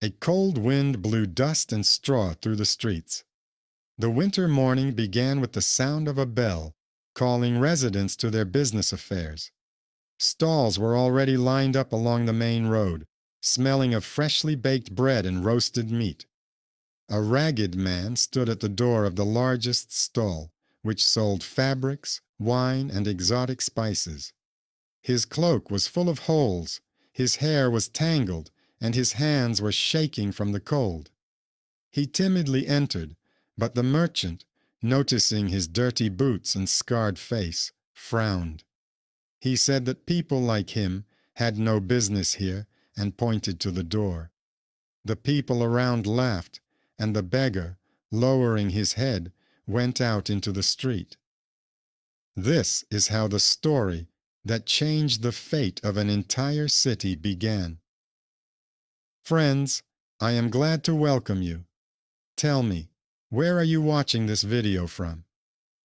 A cold wind blew dust and straw through the streets. The winter morning began with the sound of a bell, calling residents to their business affairs. Stalls were already lined up along the main road, smelling of freshly baked bread and roasted meat. A ragged man stood at the door of the largest stall, which sold fabrics, wine, and exotic spices. His cloak was full of holes, his hair was tangled, and his hands were shaking from the cold. He timidly entered, but the merchant, noticing his dirty boots and scarred face, frowned. He said that people like him had no business here and pointed to the door. The people around laughed, and the beggar, lowering his head, went out into the street. This is how the story that changed the fate of an entire city began. Friends, I am glad to welcome you. Tell me, where are you watching this video from?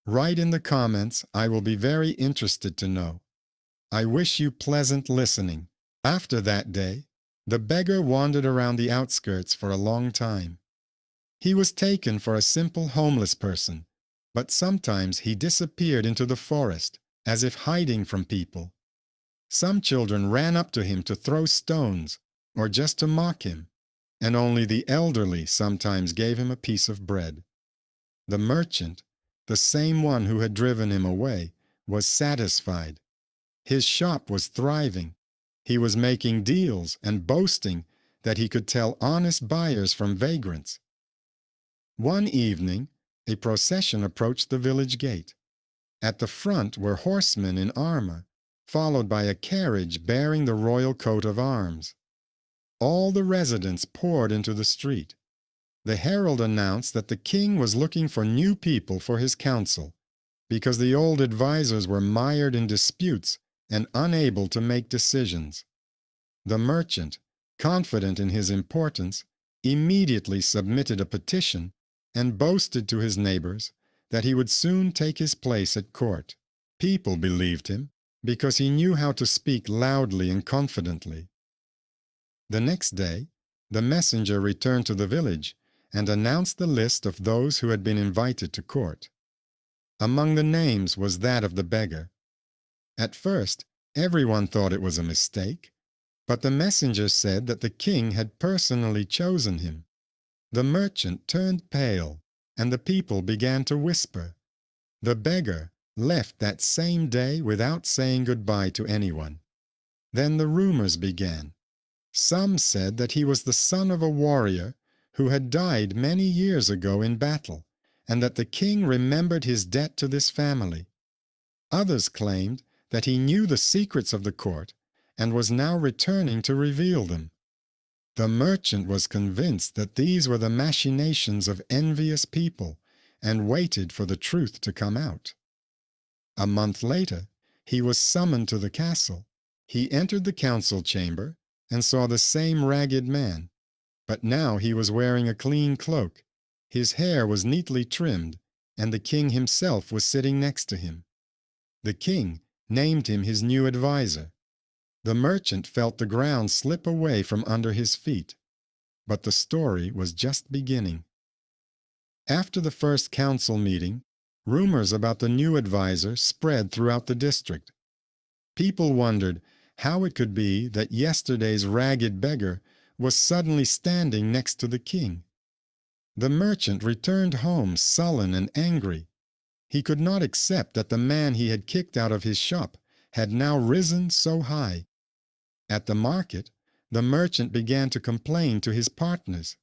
Write in the comments, I will be very interested to know. I wish you pleasant listening. After that day, the beggar wandered around the outskirts for a long time. He was taken for a simple homeless person, but sometimes he disappeared into the forest, as if hiding from people. Some children ran up to him to throw stones, or just to mock him, and only the elderly sometimes gave him a piece of bread. The merchant, the same one who had driven him away, was satisfied. His shop was thriving. He was making deals and boasting that he could tell honest buyers from vagrants. One evening, a procession approached the village gate. At the front were horsemen in armor, followed by a carriage bearing the royal coat of arms. All the residents poured into the street. The herald announced that the king was looking for new people for his council, because the old advisers were mired in disputes and unable to make decisions. The merchant, confident in his importance, immediately submitted a petition and boasted to his neighbors that he would soon take his place at court. People believed him because he knew how to speak loudly and confidently. The next day, the messenger returned to the village and announced the list of those who had been invited to court. Among the names was that of the beggar. At first, everyone thought it was a mistake, but the messenger said that the king had personally chosen him. The merchant turned pale, and the people began to whisper. The beggar left that same day without saying goodbye to anyone. Then the rumors began. Some said that he was the son of a warrior who had died many years ago in battle, and that the king remembered his debt to this family. Others claimed that he knew the secrets of the court and was now returning to reveal them. The merchant was convinced that these were the machinations of envious people and waited for the truth to come out. A month later, he was summoned to the castle. He entered the council chamber and saw the same ragged man, but now he was wearing a clean cloak. His hair was neatly trimmed, and the king himself was sitting next to him. The king named him his new adviser. The merchant felt the ground slip away from under his feet. But the story was just beginning. After the first council meeting, rumors about the new adviser spread throughout the district. People wondered how it could be that yesterday's ragged beggar was suddenly standing next to the king. The merchant returned home sullen and angry. He could not accept that the man he had kicked out of his shop had now risen so high. At the market, the merchant began to complain to his partners.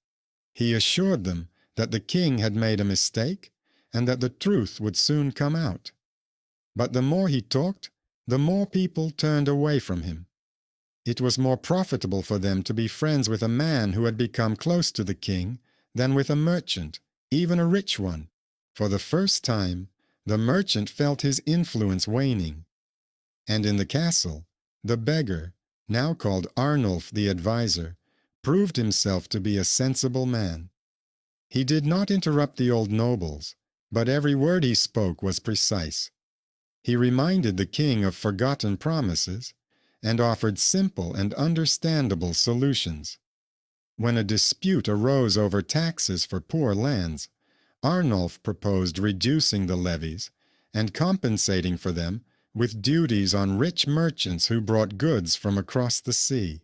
He assured them that the king had made a mistake and that the truth would soon come out. But the more he talked, the more people turned away from him. It was more profitable for them to be friends with a man who had become close to the king than with a merchant, even a rich one. For the first time, the merchant felt his influence waning. And in the castle, the beggar, now called Arnulf the adviser, proved himself to be a sensible man. He did not interrupt the old nobles, but every word he spoke was precise. He reminded the king of forgotten promises and offered simple and understandable solutions. When a dispute arose over taxes for poor lands, Arnulf proposed reducing the levies and compensating for them with duties on rich merchants who brought goods from across the sea.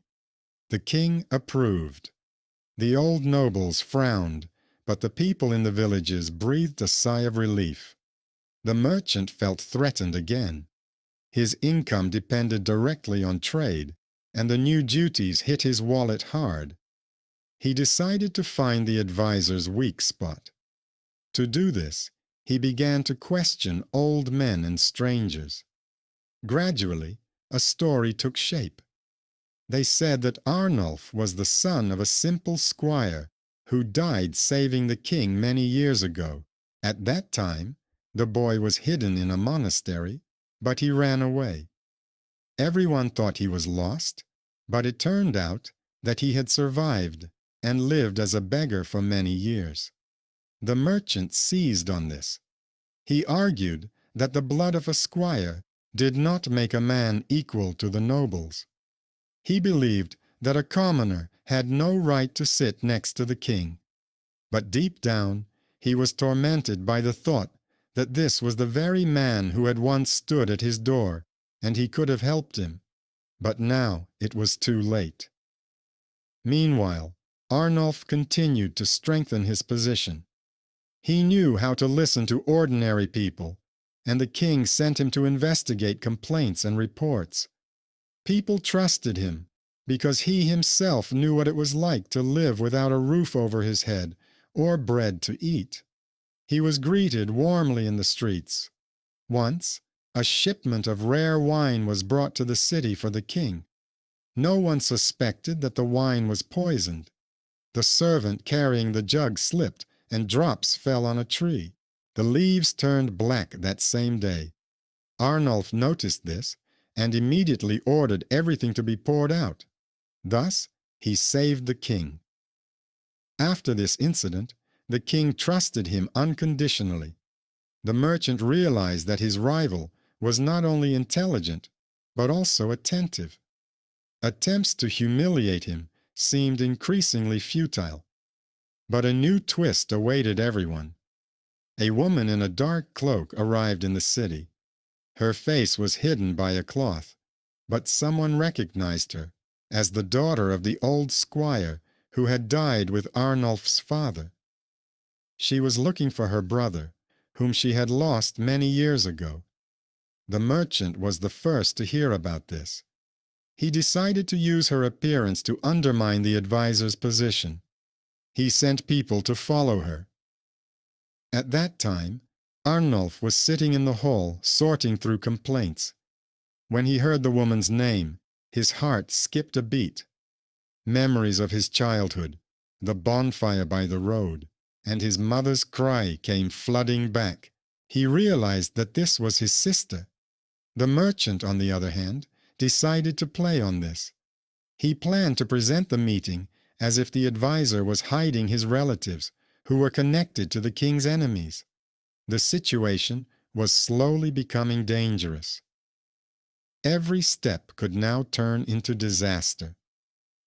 The king approved. The old nobles frowned, but the people in the villages breathed a sigh of relief. The merchant felt threatened again. His income depended directly on trade, and the new duties hit his wallet hard. He decided to find the advisor's weak spot. To do this, he began to question old men and strangers. Gradually, a story took shape. They said that Arnulf was the son of a simple squire who died saving the king many years ago. At that time, the boy was hidden in a monastery, but he ran away. Everyone thought he was lost, but it turned out that he had survived and lived as a beggar for many years. The merchant seized on this. He argued that the blood of a squire did not make a man equal to the nobles. He believed that a commoner had no right to sit next to the king. But deep down, he was tormented by the thought that this was the very man who had once stood at his door, and he could have helped him. But now it was too late. Meanwhile, Arnulf continued to strengthen his position. He knew how to listen to ordinary people, and the king sent him to investigate complaints and reports. People trusted him because he himself knew what it was like to live without a roof over his head or bread to eat. He was greeted warmly in the streets. Once, a shipment of rare wine was brought to the city for the king. No one suspected that the wine was poisoned. The servant carrying the jug slipped, and drops fell on a tree. The leaves turned black that same day. Arnulf noticed this and immediately ordered everything to be poured out. Thus, he saved the king. After this incident, the king trusted him unconditionally. The merchant realized that his rival was not only intelligent, but also attentive. Attempts to humiliate him seemed increasingly futile. But a new twist awaited everyone. A woman in a dark cloak arrived in the city. Her face was hidden by a cloth, but someone recognized her as the daughter of the old squire who had died with Arnulf's father. She was looking for her brother, whom she had lost many years ago. The merchant was the first to hear about this. He decided to use her appearance to undermine the advisor's position. He sent people to follow her. At that time, Arnulf was sitting in the hall sorting through complaints. When he heard the woman's name, his heart skipped a beat. Memories of his childhood, the bonfire by the road, and his mother's cry came flooding back. He realized that this was his sister. The merchant, on the other hand, decided to play on this. He planned to present the meeting as if the adviser was hiding his relatives, who were connected to the king's enemies. The situation was slowly becoming dangerous. Every step could now turn into disaster.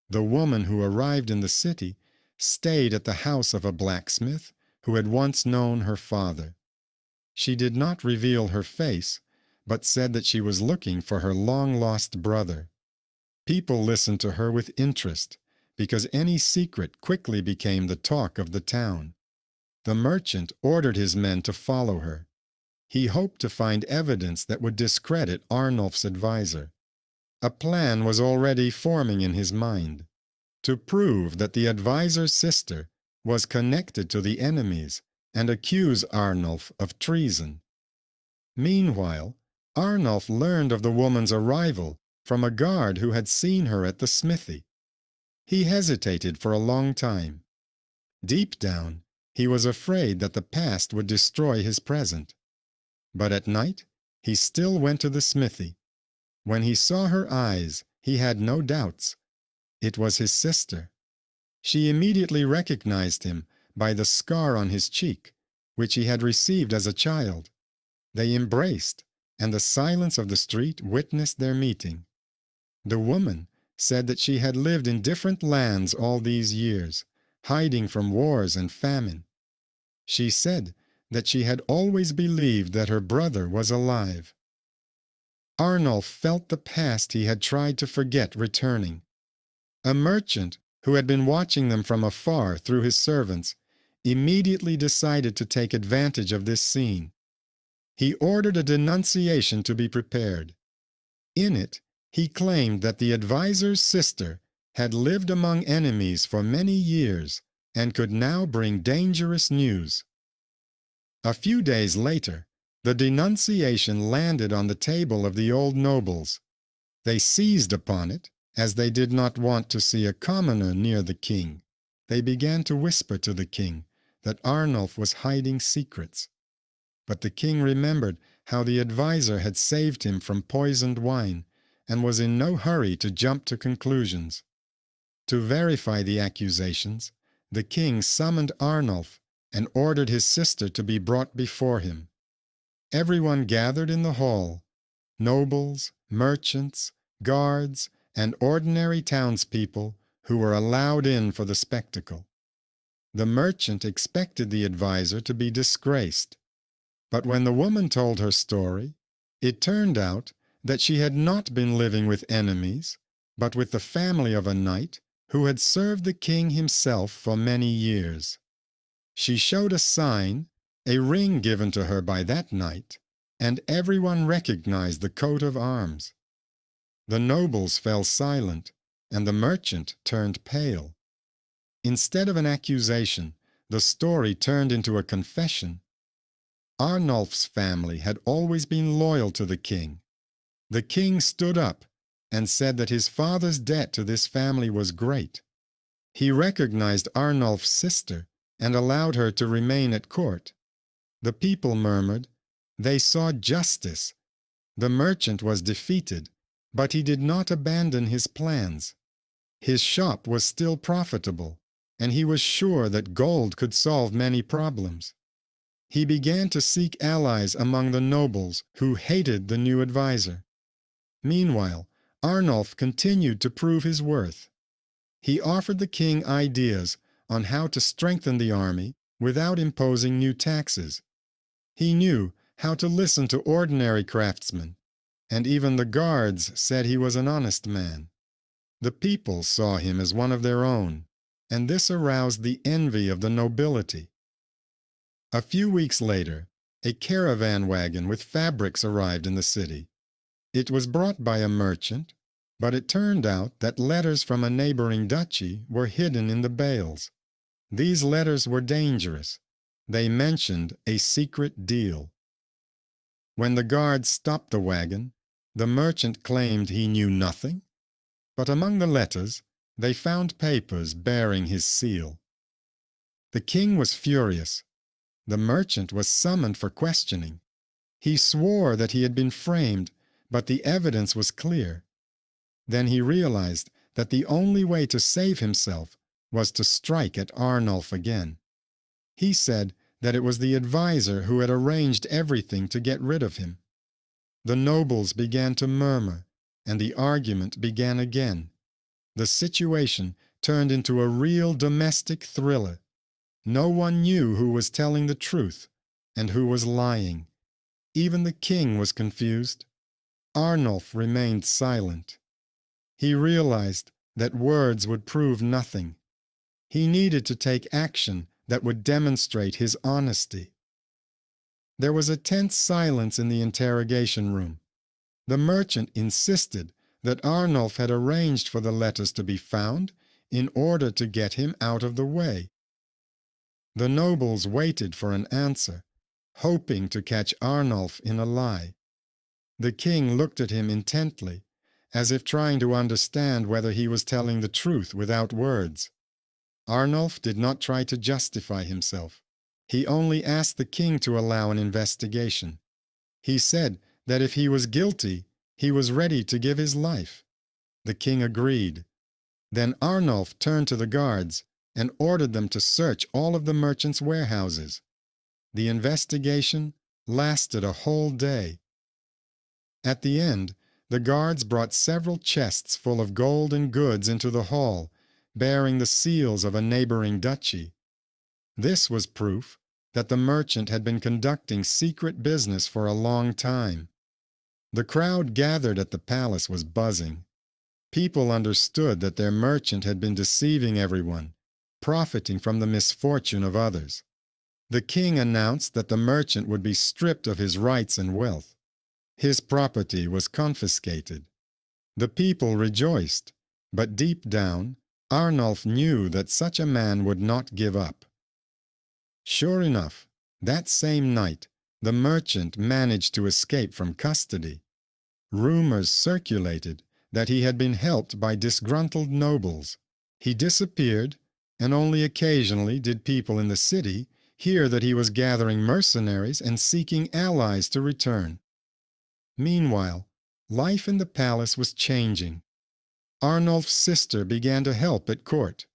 The woman who arrived in the city stayed at the house of a blacksmith who had once known her father. She did not reveal her face, but said that she was looking for her long-lost brother. People listened to her with interest, because any secret quickly became the talk of the town. The merchant ordered his men to follow her. He hoped to find evidence that would discredit Arnulf's adviser. A plan was already forming in his mind: to prove that the adviser's sister was connected to the enemies and accuse Arnulf of treason. Meanwhile, Arnulf learned of the woman's arrival from a guard who had seen her at the smithy. He hesitated for a long time. Deep down, he was afraid that the past would destroy his present. But at night, he still went to the smithy. When he saw her eyes, he had no doubts. It was his sister. She immediately recognized him by the scar on his cheek, which he had received as a child. They embraced, and the silence of the street witnessed their meeting. The woman, said that she had lived in different lands all these years, hiding from wars and famine. She said that she had always believed that her brother was alive. Arnulf felt the past he had tried to forget returning. A merchant, who had been watching them from afar through his servants, immediately decided to take advantage of this scene. He ordered a denunciation to be prepared. In it, he claimed that the advisor's sister had lived among enemies for many years and could now bring dangerous news. A few days later, the denunciation landed on the table of the old nobles. They seized upon it, as they did not want to see a commoner near the king. They began to whisper to the king that Arnulf was hiding secrets. But the king remembered how the adviser had saved him from poisoned wine and was in no hurry to jump to conclusions. To verify the accusations, the king summoned Arnulf and ordered his sister to be brought before him. Everyone gathered in the hall: nobles, merchants, guards, and ordinary townspeople who were allowed in for the spectacle. The merchant expected the adviser to be disgraced, but when the woman told her story, it turned out that she had not been living with enemies, but with the family of a knight who had served the king himself for many years. She showed a sign, a ring given to her by that knight, and everyone recognized the coat of arms. The nobles fell silent, and the merchant turned pale. Instead of an accusation, the story turned into a confession. Arnulf's family had always been loyal to the king. The king stood up and said that his father's debt to this family was great. He recognized Arnulf's sister and allowed her to remain at court. The people murmured. They saw justice. The merchant was defeated, but he did not abandon his plans. His shop was still profitable, and he was sure that gold could solve many problems. He began to seek allies among the nobles who hated the new adviser. Meanwhile, Arnulf continued to prove his worth. He offered the king ideas on how to strengthen the army without imposing new taxes. He knew how to listen to ordinary craftsmen, and even the guards said he was an honest man. The people saw him as one of their own, and this aroused the envy of the nobility. A few weeks later, a caravan wagon with fabrics arrived in the city. It was brought by a merchant, but it turned out that letters from a neighboring duchy were hidden in the bales. These letters were dangerous. They mentioned a secret deal. When the guards stopped the wagon, the merchant claimed he knew nothing, but among the letters they found papers bearing his seal. The king was furious. The merchant was summoned for questioning. He swore that he had been framed, but the evidence was clear. Then he realized that the only way to save himself was to strike at Arnulf again. He said that it was the adviser who had arranged everything to get rid of him. The nobles began to murmur, and the argument began again. The situation turned into a real domestic thriller. No one knew who was telling the truth and who was lying. Even the king was confused. Arnulf remained silent. He realized that words would prove nothing. He needed to take action that would demonstrate his honesty. There was a tense silence in the interrogation room. The merchant insisted that Arnulf had arranged for the letters to be found in order to get him out of the way. The nobles waited for an answer, hoping to catch Arnulf in a lie. The king looked at him intently, as if trying to understand whether he was telling the truth without words. Arnulf did not try to justify himself. He only asked the king to allow an investigation. He said that if he was guilty, he was ready to give his life. The king agreed. Then Arnulf turned to the guards and ordered them to search all of the merchants' warehouses. The investigation lasted a whole day. At the end, the guards brought several chests full of gold and goods into the hall, bearing the seals of a neighboring duchy. This was proof that the merchant had been conducting secret business for a long time. The crowd gathered at the palace was buzzing. People understood that their merchant had been deceiving everyone, profiting from the misfortune of others. The king announced that the merchant would be stripped of his rights and wealth. His property was confiscated. The people rejoiced, but deep down, Arnulf knew that such a man would not give up. Sure enough, that same night, the merchant managed to escape from custody. Rumors circulated that he had been helped by disgruntled nobles. He disappeared, and only occasionally did people in the city hear that he was gathering mercenaries and seeking allies to return. Meanwhile, life in the palace was changing. Arnulf's sister began to help at court.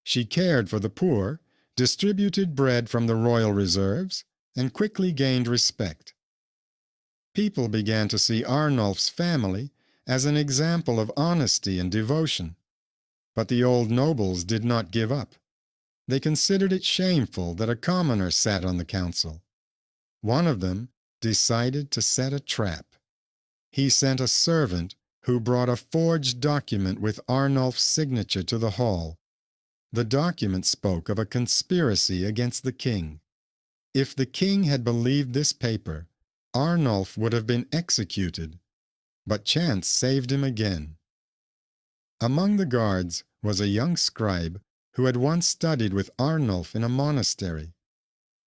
She cared for the poor, distributed bread from the royal reserves, and quickly gained respect. People began to see Arnulf's family as an example of honesty and devotion. But the old nobles did not give up. They considered it shameful that a commoner sat on the council. One of them decided to set a trap. He sent a servant who brought a forged document with Arnulf's signature to the hall. The document spoke of a conspiracy against the king. If the king had believed this paper, Arnulf would have been executed, but chance saved him again. Among the guards was a young scribe who had once studied with Arnulf in a monastery.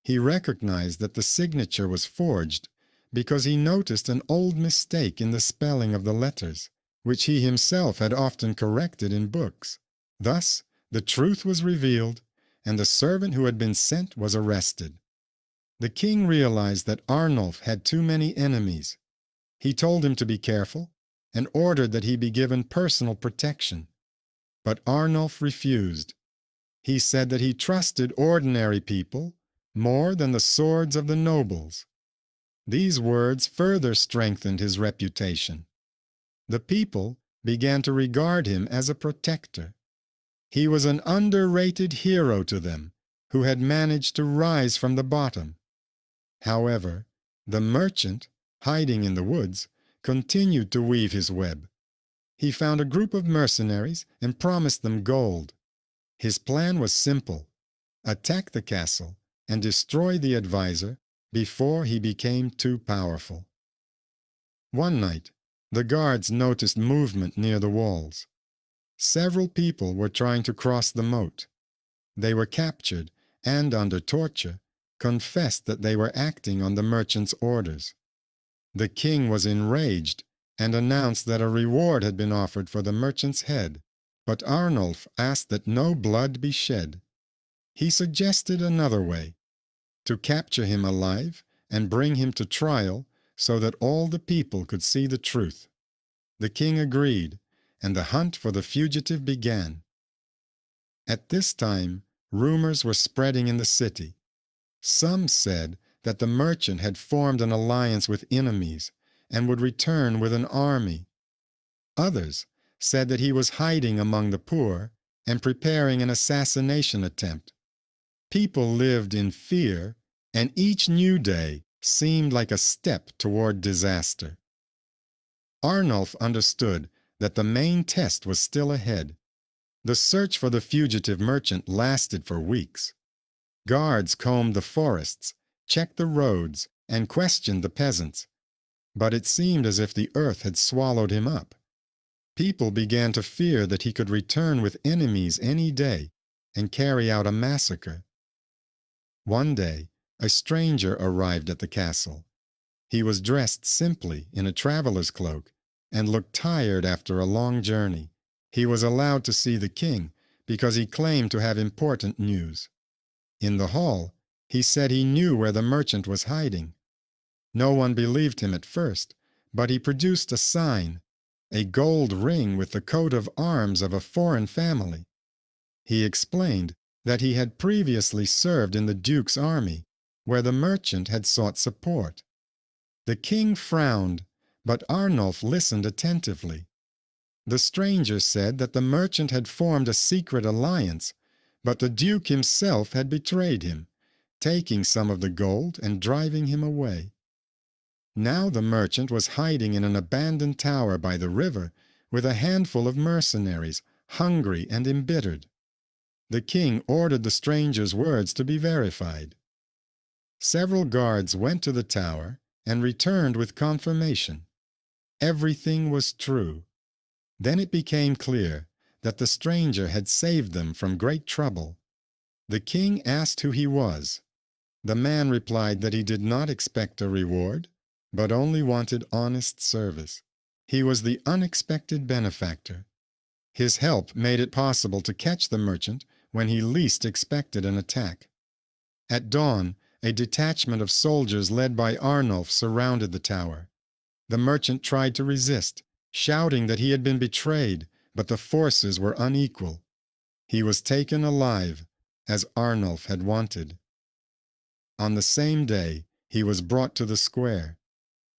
He recognized that the signature was forged because he noticed an old mistake in the spelling of the letters, which he himself had often corrected in books. Thus, the truth was revealed, and the servant who had been sent was arrested. The king realized that Arnulf had too many enemies. He told him to be careful and ordered that he be given personal protection. But Arnulf refused. He said that he trusted ordinary people more than the swords of the nobles. These words further strengthened his reputation. The people began to regard him as a protector. He was an underrated hero to them, who had managed to rise from the bottom. However, the merchant, hiding in the woods, continued to weave his web. He found a group of mercenaries and promised them gold. His plan was simple: attack the castle and destroy the advisor before he became too powerful. One night, the guards noticed movement near the walls. Several people were trying to cross the moat. They were captured and, under torture, confessed that they were acting on the merchant's orders. The king was enraged and announced that a reward had been offered for the merchant's head, but Arnulf asked that no blood be shed. He suggested another way: to capture him alive and bring him to trial so that all the people could see the truth. The king agreed, and the hunt for the fugitive began. At this time, rumors were spreading in the city. Some said that the merchant had formed an alliance with enemies and would return with an army. Others said that he was hiding among the poor and preparing an assassination attempt. People lived in fear, and each new day seemed like a step toward disaster. Arnulf understood that the main test was still ahead. The search for the fugitive merchant lasted for weeks. Guards combed the forests, checked the roads, and questioned the peasants. But it seemed as if the earth had swallowed him up. People began to fear that he could return with enemies any day and carry out a massacre. One day, a stranger arrived at the castle. He was dressed simply in a traveler's cloak and looked tired after a long journey. He was allowed to see the king because he claimed to have important news. In the hall, he said he knew where the merchant was hiding. No one believed him at first, but he produced a sign, a gold ring with the coat of arms of a foreign family. He explained that he had previously served in the duke's army, where the merchant had sought support. The king frowned, but Arnulf listened attentively. The stranger said that the merchant had formed a secret alliance, but the Duke himself had betrayed him, taking some of the gold and driving him away. Now the merchant was hiding in an abandoned tower by the river with a handful of mercenaries, hungry and embittered. The king ordered the stranger's words to be verified. Several guards went to the tower and returned with confirmation. Everything was true. Then it became clear that the stranger had saved them from great trouble. The king asked who he was. The man replied that he did not expect a reward, but only wanted honest service. He was the unexpected benefactor. His help made it possible to catch the merchant when he least expected an attack. At dawn, a detachment of soldiers led by Arnulf surrounded the tower. The merchant tried to resist, shouting that he had been betrayed, but the forces were unequal. He was taken alive, as Arnulf had wanted. On the same day, he was brought to the square.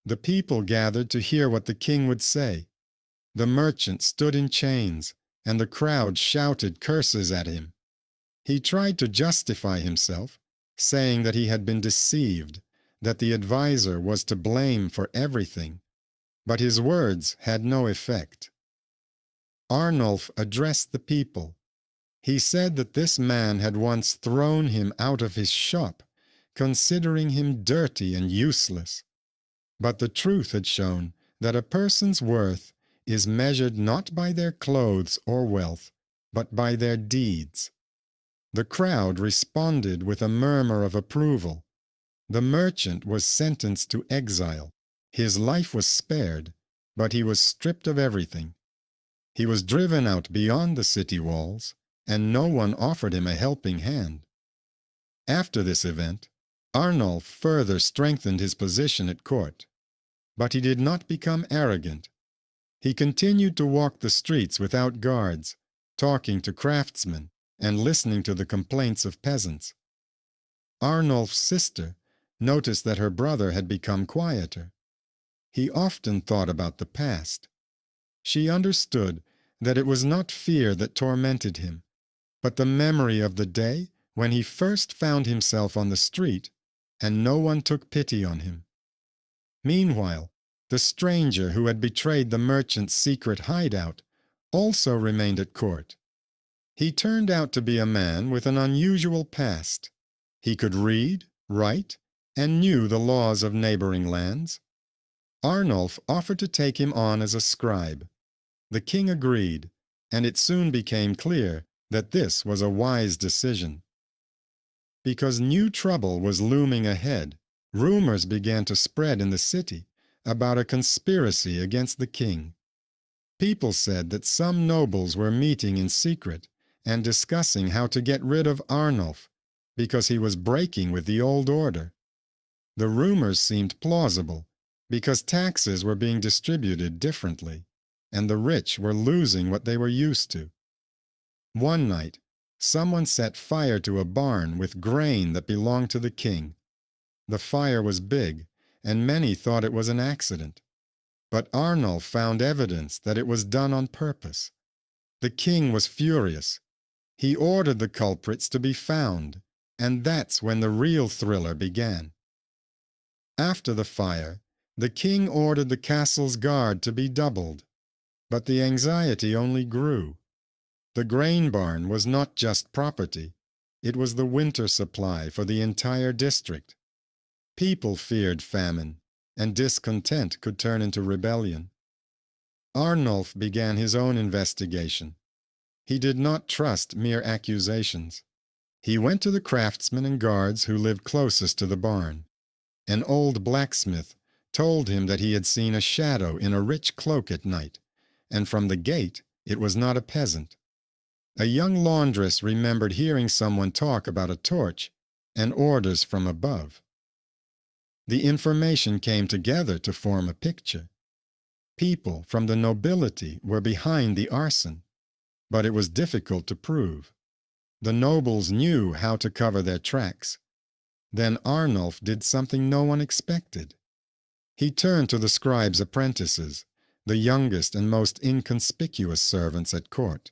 The people gathered to hear what the king would say. The merchant stood in chains, and the crowd shouted curses at him. He tried to justify himself, saying that he had been deceived, that the adviser was to blame for everything, but his words had no effect. Arnulf addressed the people. He said that this man had once thrown him out of his shop, considering him dirty and useless. But the truth had shown that a person's worth is measured not by their clothes or wealth, but by their deeds. The crowd responded with a murmur of approval. The merchant was sentenced to exile. His life was spared, but he was stripped of everything. He was driven out beyond the city walls, and no one offered him a helping hand. After this event, Arnulf further strengthened his position at court. But he did not become arrogant. He continued to walk the streets without guards, talking to craftsmen and listening to the complaints of peasants. Arnulf's sister noticed that her brother had become quieter. He often thought about the past. She understood that it was not fear that tormented him, but the memory of the day when he first found himself on the street and no one took pity on him. Meanwhile, the stranger who had betrayed the merchant's secret hideout also remained at court. He turned out to be a man with an unusual past. He could read, write, and knew the laws of neighboring lands. Arnulf offered to take him on as a scribe. The king agreed, and it soon became clear that this was a wise decision. Because new trouble was looming ahead, rumors began to spread in the city about a conspiracy against the king. People said that some nobles were meeting in secret and discussing how to get rid of Arnulf because he was breaking with the old order. The rumors seemed plausible because taxes were being distributed differently, and the rich were losing what they were used to. One night, someone set fire to a barn with grain that belonged to the king. The fire was big, and many thought it was an accident. But Arnulf found evidence that it was done on purpose. The king was furious. He ordered the culprits to be found, and that's when the real thriller began. After the fire, the king ordered the castle's guard to be doubled, but the anxiety only grew. The grain barn was not just property, it was the winter supply for the entire district. People feared famine, and discontent could turn into rebellion. Arnulf began his own investigation. He did not trust mere accusations. He went to the craftsmen and guards who lived closest to the barn. An old blacksmith told him that he had seen a shadow in a rich cloak at night, and from the gate it was not a peasant. A young laundress remembered hearing someone talk about a torch and orders from above. The information came together to form a picture. People from the nobility were behind the arson, but it was difficult to prove. The nobles knew how to cover their tracks. Then Arnulf did something no one expected. He turned to the scribe's apprentices, the youngest and most inconspicuous servants at court.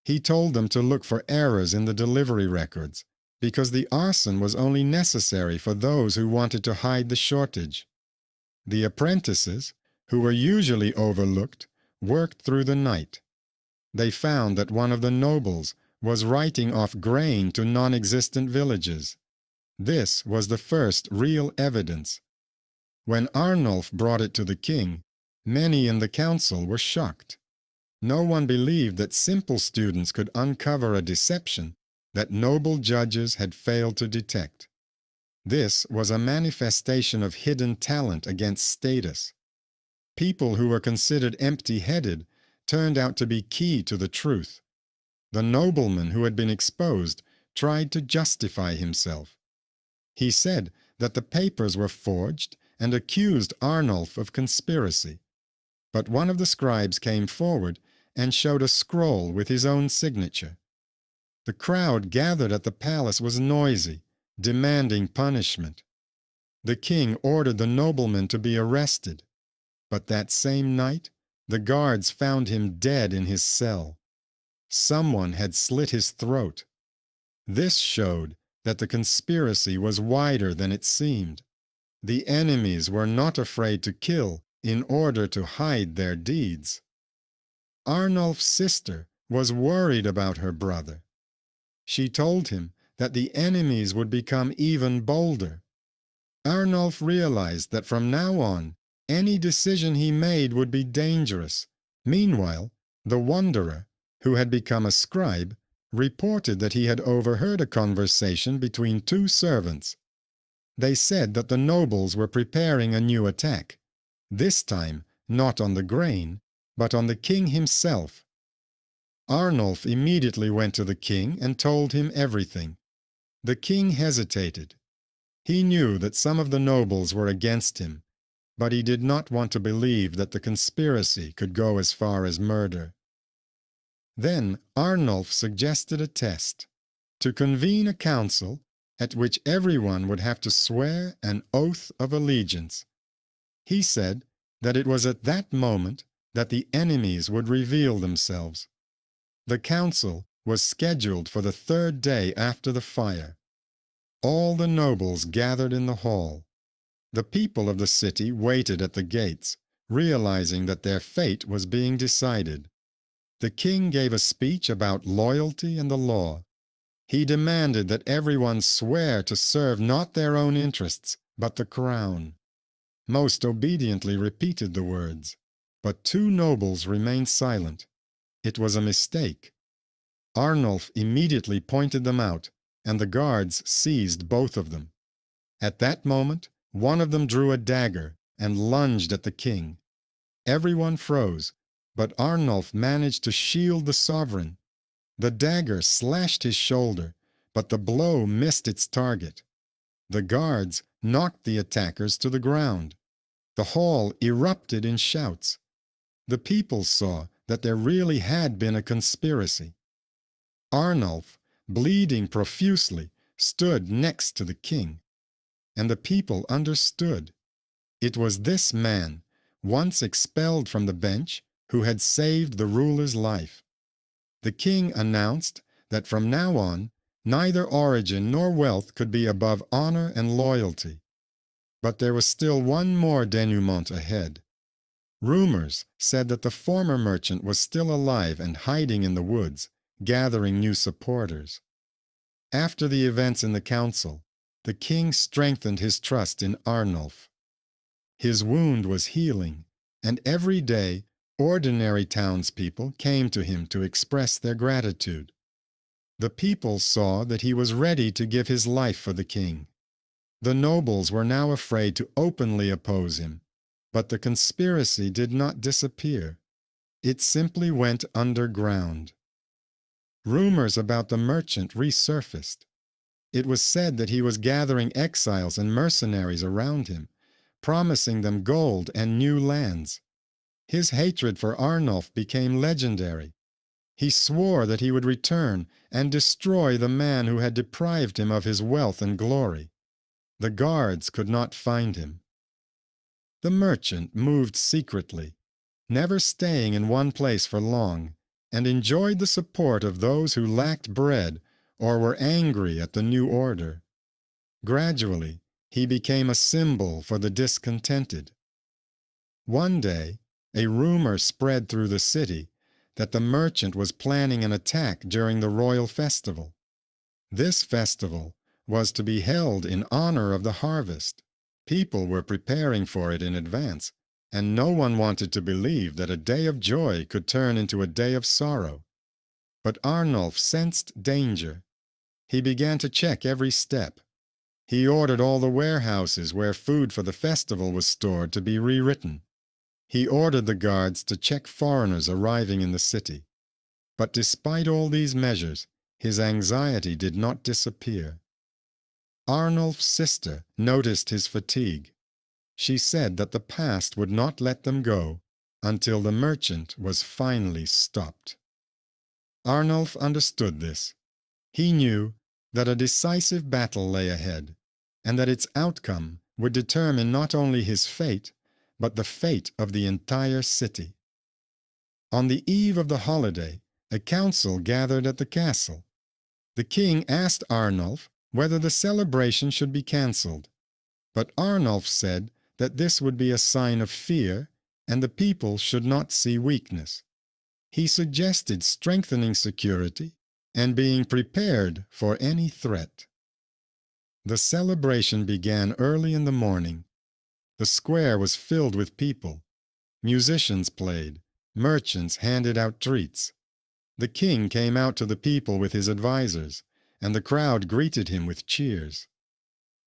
He told them to look for errors in the delivery records, because the arson was only necessary for those who wanted to hide the shortage. The apprentices, who were usually overlooked, worked through the night. They found that one of the nobles was writing off grain to non-existent villages. This was the first real evidence. When Arnulf brought it to the king, many in the council were shocked. No one believed that simple students could uncover a deception that noble judges had failed to detect. This was a manifestation of hidden talent against status. People who were considered empty-headed turned out to be key to the truth. The nobleman who had been exposed tried to justify himself. He said that the papers were forged and accused Arnulf of conspiracy. But one of the scribes came forward and showed a scroll with his own signature. The crowd gathered at the palace was noisy, demanding punishment. The king ordered the nobleman to be arrested, but that same night the guards found him dead in his cell. Someone had slit his throat. This showed that the conspiracy was wider than it seemed. The enemies were not afraid to kill in order to hide their deeds. Arnulf's sister was worried about her brother. She told him that the enemies would become even bolder. Arnulf realized that from now on, any decision he made would be dangerous. Meanwhile, the wanderer, who had become a scribe, reported that he had overheard a conversation between two servants. They said that the nobles were preparing a new attack, this time not on the grain, but on the king himself. Arnulf immediately went to the king and told him everything. The king hesitated. He knew that some of the nobles were against him, but he did not want to believe that the conspiracy could go as far as murder. Then Arnulf suggested a test, to convene a council at which everyone would have to swear an oath of allegiance. He said that it was at that moment that the enemies would reveal themselves. The council was scheduled for the third day after the fire. All the nobles gathered in the hall. The people of the city waited at the gates, realizing that their fate was being decided. The king gave a speech about loyalty and the law. He demanded that everyone swear to serve not their own interests, but the crown. Most obediently repeated the words, but two nobles remained silent. It was a mistake. Arnulf immediately pointed them out, and the guards seized both of them. At that moment, one of them drew a dagger and lunged at the king. Everyone froze, but Arnulf managed to shield the sovereign. The dagger slashed his shoulder, but the blow missed its target. The guards knocked the attackers to the ground. The hall erupted in shouts. The people saw that there really had been a conspiracy. Arnulf, bleeding profusely, stood next to the king, and the people understood. It was this man, once expelled from the bench, who had saved the ruler's life. The king announced that from now on, neither origin nor wealth could be above honor and loyalty. But there was still one more denouement ahead. Rumors said that the former merchant was still alive and hiding in the woods, gathering new supporters. After the events in the council, the king strengthened his trust in Arnulf. His wound was healing, and every day ordinary townspeople came to him to express their gratitude. The people saw that he was ready to give his life for the king. The nobles were now afraid to openly oppose him, but the conspiracy did not disappear. It simply went underground. Rumors about the merchant resurfaced. It was said that he was gathering exiles and mercenaries around him, promising them gold and new lands. His hatred for Arnulf became legendary. He swore that he would return and destroy the man who had deprived him of his wealth and glory. The guards could not find him. The merchant moved secretly, never staying in one place for long, and enjoyed the support of those who lacked bread or were angry at the new order. Gradually, he became a symbol for the discontented. One day, a rumor spread through the city that the merchant was planning an attack during the royal festival. This festival was to be held in honor of the harvest. People were preparing for it in advance, and no one wanted to believe that a day of joy could turn into a day of sorrow. But Arnulf sensed danger. He began to check every step. He ordered all the warehouses where food for the festival was stored to be rewritten. He ordered the guards to check foreigners arriving in the city. But despite all these measures, his anxiety did not disappear. Arnulf's sister noticed his fatigue. She said that the past would not let them go until the merchant was finally stopped. Arnulf understood this. He knew that a decisive battle lay ahead, and that its outcome would determine not only his fate, but the fate of the entire city. On the eve of the holiday, a council gathered at the castle. The king asked Arnulf whether the celebration should be cancelled, but Arnulf said that this would be a sign of fear, and the people should not see weakness. He suggested strengthening security and being prepared for any threat. The celebration began early in the morning. The square was filled with people. Musicians played. Merchants handed out treats. The king came out to the people with his advisers, and the crowd greeted him with cheers.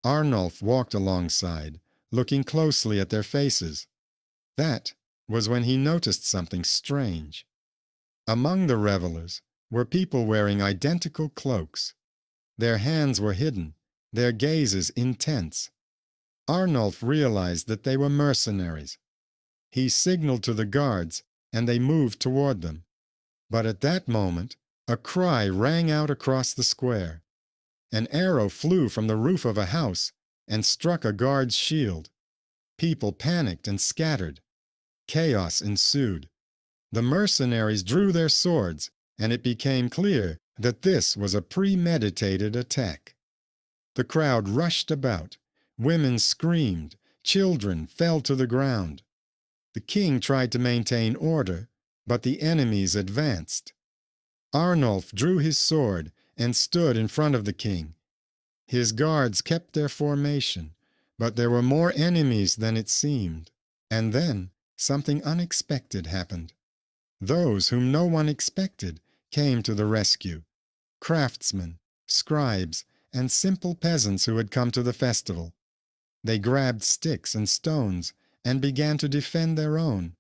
Arnulf walked alongside, looking closely at their faces. That was when he noticed something strange. Among the revelers were people wearing identical cloaks. Their hands were hidden, their gazes intense. Arnulf realized that they were mercenaries. He signaled to the guards, and they moved toward them. But at that moment, a cry rang out across the square. An arrow flew from the roof of a house and struck a guard's shield. People panicked and scattered. Chaos ensued. The mercenaries drew their swords, and it became clear that this was a premeditated attack. The crowd rushed about. Women screamed. Children fell to the ground. The king tried to maintain order, but the enemies advanced. Arnulf drew his sword and stood in front of the king. His guards kept their formation, but there were more enemies than it seemed. And then something unexpected happened. Those whom no one expected came to the rescue. Craftsmen, scribes, and simple peasants who had come to the festival. They grabbed sticks and stones and began to defend their own.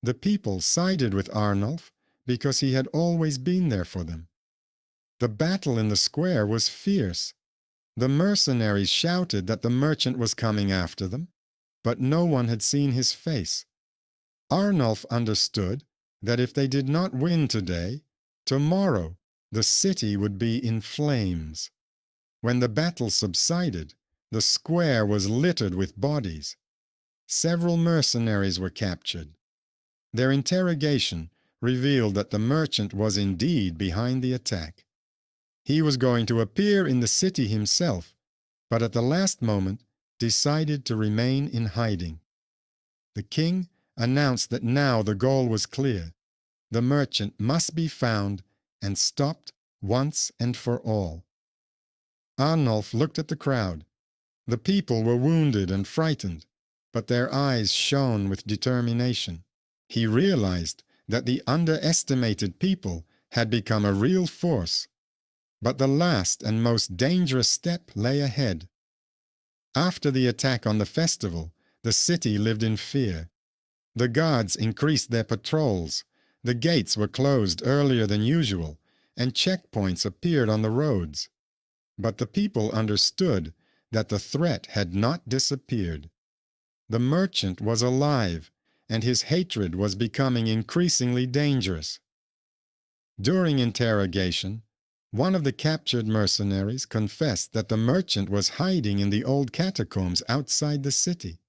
The people sided with Arnulf because he had always been there for them. The battle in the square was fierce. The mercenaries shouted that the merchant was coming after them, but no one had seen his face. Arnulf understood that if they did not win today, tomorrow the city would be in flames. When the battle subsided, the square was littered with bodies. Several mercenaries were captured. Their interrogation revealed that the merchant was indeed behind the attack. He was going to appear in the city himself, but at the last moment decided to remain in hiding. The king announced that now the goal was clear. The merchant must be found and stopped once and for all. Arnulf looked at the crowd. The people were wounded and frightened, but their eyes shone with determination. He realized that the underestimated people had become a real force. But the last and most dangerous step lay ahead. After the attack on the festival, the city lived in fear. The guards increased their patrols. The gates were closed earlier than usual, and checkpoints appeared on the roads. But the people understood that the threat had not disappeared. The merchant was alive, and his hatred was becoming increasingly dangerous. During interrogation, one of the captured mercenaries confessed that the merchant was hiding in the old catacombs outside the city.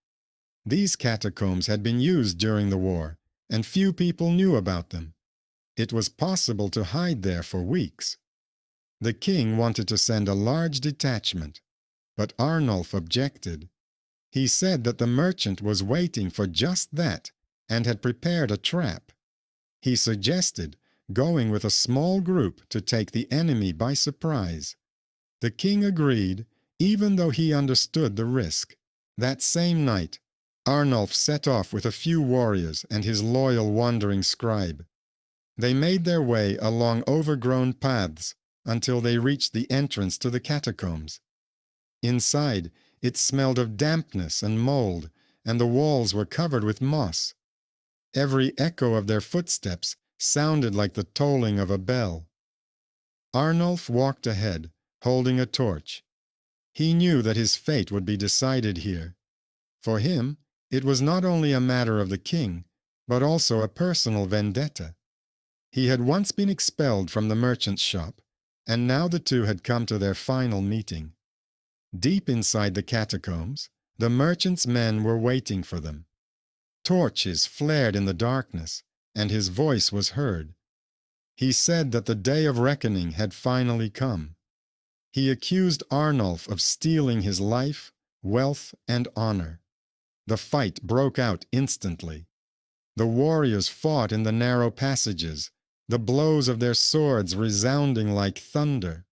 These catacombs had been used during the war, and few people knew about them. It was possible to hide there for weeks. The king wanted to send a large detachment, but Arnulf objected. He said that the merchant was waiting for just that and had prepared a trap. He suggested going with a small group to take the enemy by surprise. The king agreed, even though he understood the risk. That same night, Arnulf set off with a few warriors and his loyal wandering scribe. They made their way along overgrown paths until they reached the entrance to the catacombs. Inside, it smelled of dampness and mold, and the walls were covered with moss. Every echo of their footsteps sounded like the tolling of a bell. Arnulf walked ahead, holding a torch. He knew that his fate would be decided here. For him, it was not only a matter of the king, but also a personal vendetta. He had once been expelled from the merchant's shop, and now the two had come to their final meeting. Deep inside the catacombs, the merchant's men were waiting for them. Torches flared in the darkness, and his voice was heard. He said that the day of reckoning had finally come. He accused Arnulf of stealing his life, wealth, and honor. The fight broke out instantly. The warriors fought in the narrow passages, the blows of their swords resounding like thunder.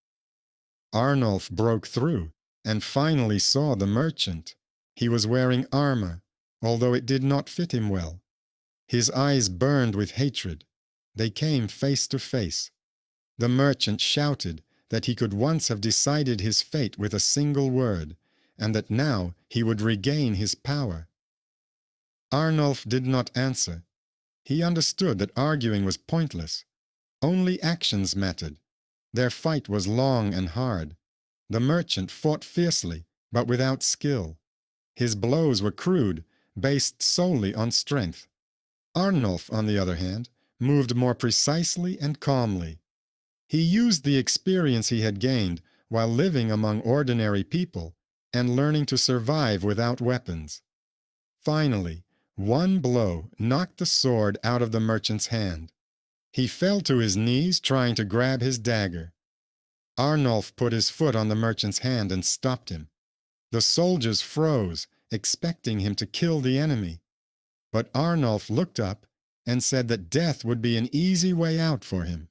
Arnulf broke through and finally saw the merchant. He was wearing armor, although it did not fit him well. His eyes burned with hatred. They came face to face. The merchant shouted that he could once have decided his fate with a single word, and that now he would regain his power. Arnulf did not answer. He understood that arguing was pointless. Only actions mattered. Their fight was long and hard. The merchant fought fiercely, but without skill. His blows were crude, based solely on strength. Arnulf, on the other hand, moved more precisely and calmly. He used the experience he had gained while living among ordinary people and learning to survive without weapons. Finally, one blow knocked the sword out of the merchant's hand. He fell to his knees trying to grab his dagger. Arnulf put his foot on the merchant's hand and stopped him. The soldiers froze, expecting him to kill the enemy. But Arnulf looked up and said that death would be an easy way out for him.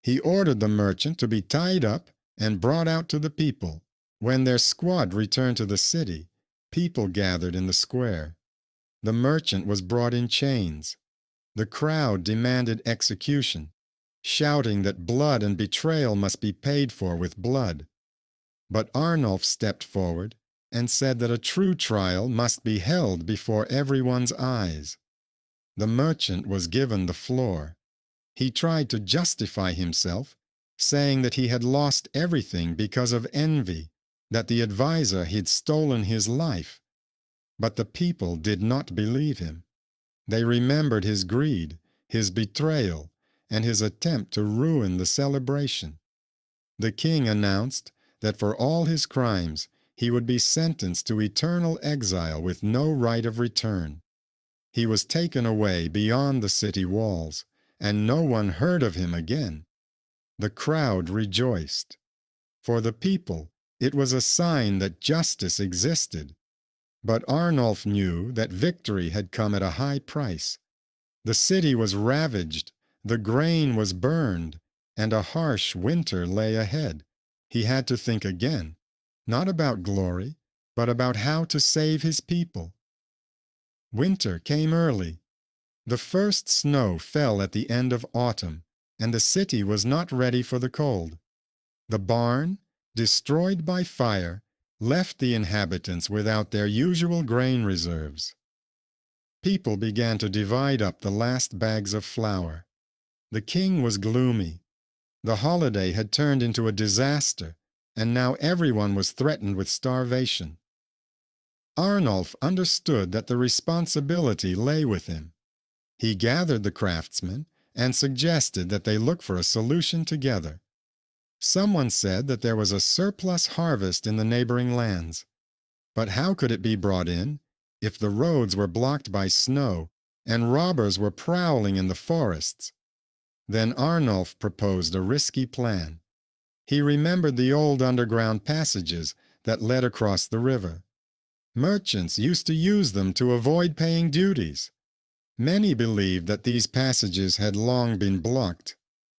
He ordered the merchant to be tied up and brought out to the people. When their squad returned to the city, people gathered in the square. The merchant was brought in chains. The crowd demanded execution, shouting that blood and betrayal must be paid for with blood. But Arnulf stepped forward and said that a true trial must be held before everyone's eyes. The merchant was given the floor. He tried to justify himself, saying that he had lost everything because of envy, that the adviser had stolen his life. But the people did not believe him. They remembered his greed, his betrayal, and his attempt to ruin the celebration. The king announced that for all his crimes he would be sentenced to eternal exile with no right of return. He was taken away beyond the city walls, and no one heard of him again. The crowd rejoiced. For the people, it was a sign that justice existed. But Arnulf knew that victory had come at a high price. The city was ravaged, the grain was burned, and a harsh winter lay ahead. He had to think again, not about glory, but about how to save his people. Winter came early. The first snow fell at the end of autumn, and the city was not ready for the cold. The barn, destroyed by fire, left the inhabitants without their usual grain reserves. People began to divide up the last bags of flour. The king was gloomy. The holiday had turned into a disaster, and now everyone was threatened with starvation. Arnulf understood that the responsibility lay with him. He gathered the craftsmen and suggested that they look for a solution together. Someone said that there was a surplus harvest in the neighboring lands. But how could it be brought in if the roads were blocked by snow, and robbers were prowling in the forests. Then Arnulf proposed a risky plan. He remembered the old underground passages that led across the river. Merchants used to use them to avoid paying duties. Many believed that these passages had long been blocked,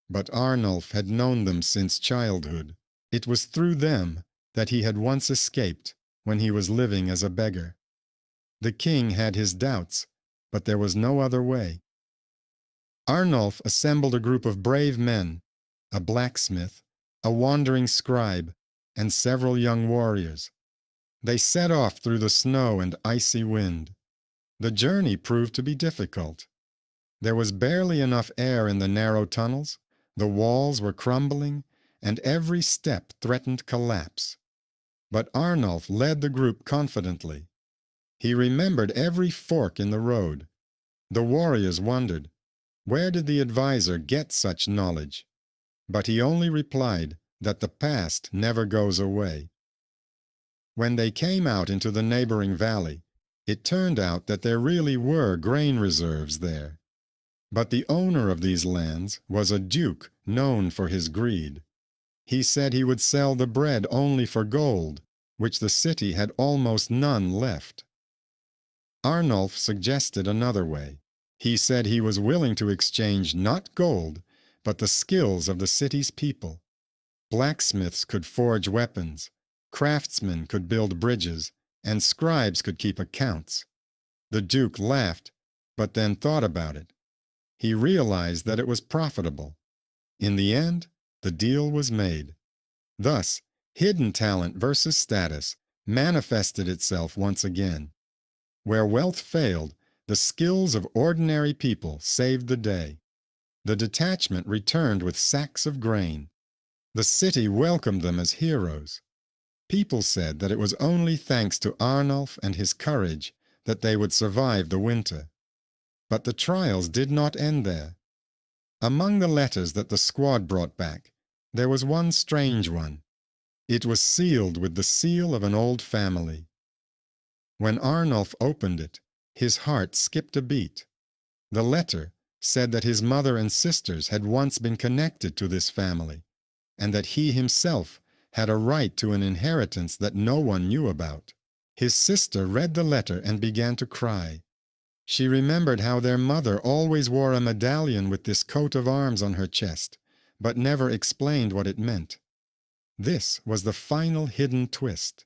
but Arnulf had known them since childhood. It was through them that he had once escaped when he was living as a beggar. The king had his doubts, but there was no other way. Arnulf assembled a group of brave men, a blacksmith, a wandering scribe, and several young warriors. They set off through the snow and icy wind. The journey proved to be difficult. There was barely enough air in the narrow tunnels, the walls were crumbling, and every step threatened collapse. But Arnulf led the group confidently. He remembered every fork in the road. The warriors wondered, where did the adviser get such knowledge? But he only replied that the past never goes away. When they came out into the neighboring valley, it turned out that there really were grain reserves there. But the owner of these lands was a duke known for his greed. He said he would sell the bread only for gold, which the city had almost none left. Arnulf suggested another way. He said he was willing to exchange not gold, but the skills of the city's people. Blacksmiths could forge weapons, craftsmen could build bridges, and scribes could keep accounts. The Duke laughed, but then thought about it. He realized that it was profitable. In the end, the deal was made. Thus, hidden talent versus status manifested itself once again. Where wealth failed, the skills of ordinary people saved the day. The detachment returned with sacks of grain. The city welcomed them as heroes. People said that it was only thanks to Arnulf and his courage that they would survive the winter. But the trials did not end there. Among the letters that the squad brought back, there was one strange one. It was sealed with the seal of an old family. When Arnulf opened it, his heart skipped a beat. The letter said that his mother and sisters had once been connected to this family, and that he himself had a right to an inheritance that no one knew about. His sister read the letter and began to cry. She remembered how their mother always wore a medallion with this coat of arms on her chest, but never explained what it meant. This was the final hidden twist.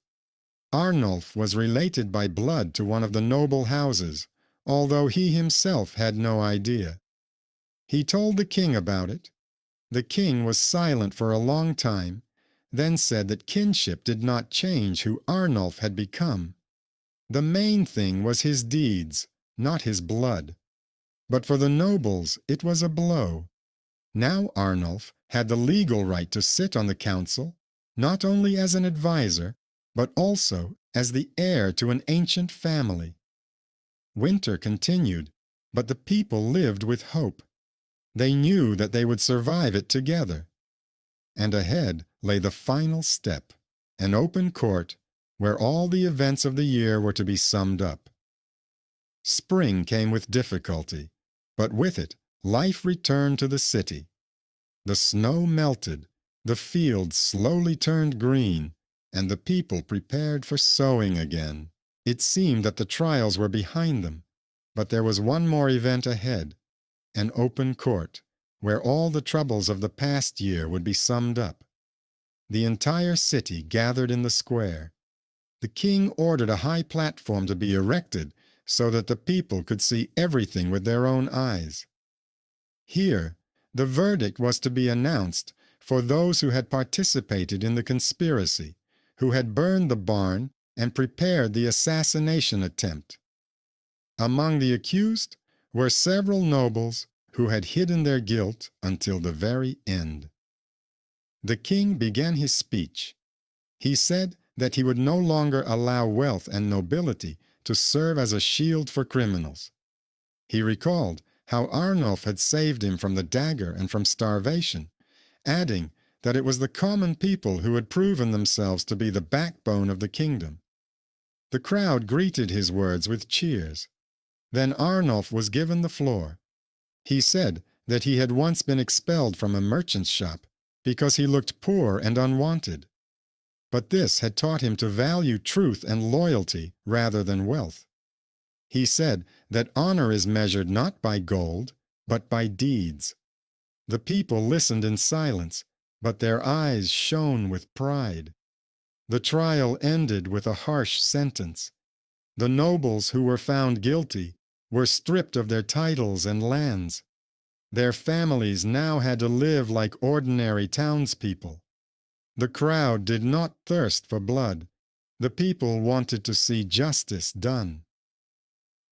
Arnulf was related by blood to one of the noble houses, although he himself had no idea. He told the king about it. The king was silent for a long time, then said that kinship did not change who Arnulf had become. The main thing was his deeds, not his blood. But for the nobles it was a blow. Now Arnulf had the legal right to sit on the council, not only as an adviser, but also as the heir to an ancient family. Winter continued, but the people lived with hope. They knew that they would survive it together. And ahead lay the final step, an open court where all the events of the year were to be summed up. Spring came with difficulty, but with it life returned to the city. The snow melted, the fields slowly turned green, and the people prepared for sowing again. It seemed that the trials were behind them, but there was one more event ahead, an open court, where all the troubles of the past year would be summed up. The entire city gathered in the square. The king ordered a high platform to be erected so that the people could see everything with their own eyes. Here, the verdict was to be announced for those who had participated in the conspiracy, who had burned the barn and prepared the assassination attempt. Among the accused were several nobles who had hidden their guilt until the very end. The king began his speech. He said that he would no longer allow wealth and nobility to serve as a shield for criminals. He recalled how Arnulf had saved him from the dagger and from starvation, adding that it was the common people who had proven themselves to be the backbone of the kingdom. The crowd greeted his words with cheers. Then Arnulf was given the floor. He said that he had once been expelled from a merchant's shop because he looked poor and unwanted. But this had taught him to value truth and loyalty rather than wealth. He said that honor is measured not by gold, but by deeds. The people listened in silence, but their eyes shone with pride. The trial ended with a harsh sentence. The nobles who were found guilty were stripped of their titles and lands. Their families now had to live like ordinary townspeople. The crowd did not thirst for blood. The people wanted to see justice done.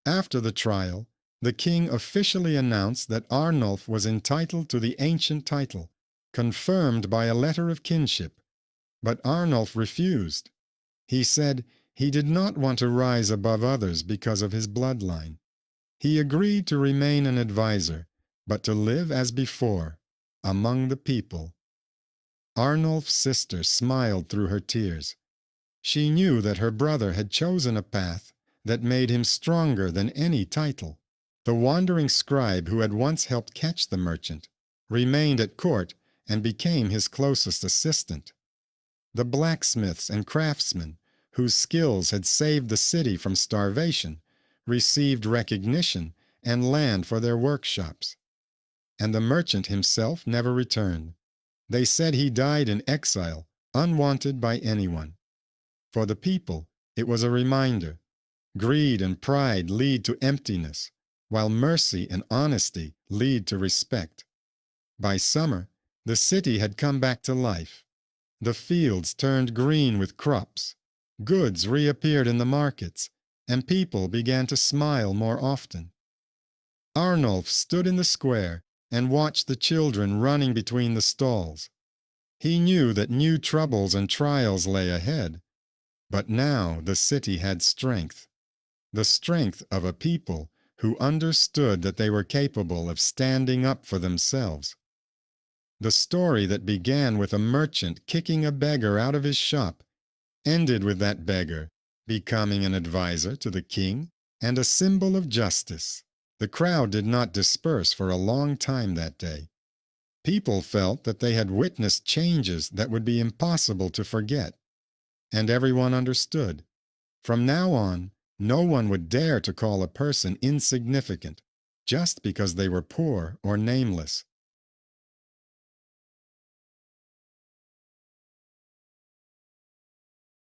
After the trial, the king officially announced that Arnulf was entitled to the ancient title, confirmed by a letter of kinship. But Arnulf refused. He said he did not want to rise above others because of his bloodline. He agreed to remain an advisor, but to live as before, among the people. Arnulf's sister smiled through her tears. She knew that her brother had chosen a path that made him stronger than any title. The wandering scribe who had once helped catch the merchant remained at court and became his closest assistant. The blacksmiths and craftsmen, whose skills had saved the city from starvation, received recognition and land for their workshops. And the merchant himself never returned. They said he died in exile, unwanted by anyone. For the people, it was a reminder. Greed and pride lead to emptiness, while mercy and honesty lead to respect. By summer, the city had come back to life. The fields turned green with crops. Goods reappeared in the markets, and people began to smile more often. Arnulf stood in the square and watched the children running between the stalls. He knew that new troubles and trials lay ahead. But now the city had strength. The strength of a people who understood that they were capable of standing up for themselves. The story that began with a merchant kicking a beggar out of his shop ended with that beggar becoming an advisor to the king and a symbol of justice. The crowd did not disperse for a long time that day. People felt that they had witnessed changes that would be impossible to forget. And everyone understood. From now on, no one would dare to call a person insignificant just because they were poor or nameless.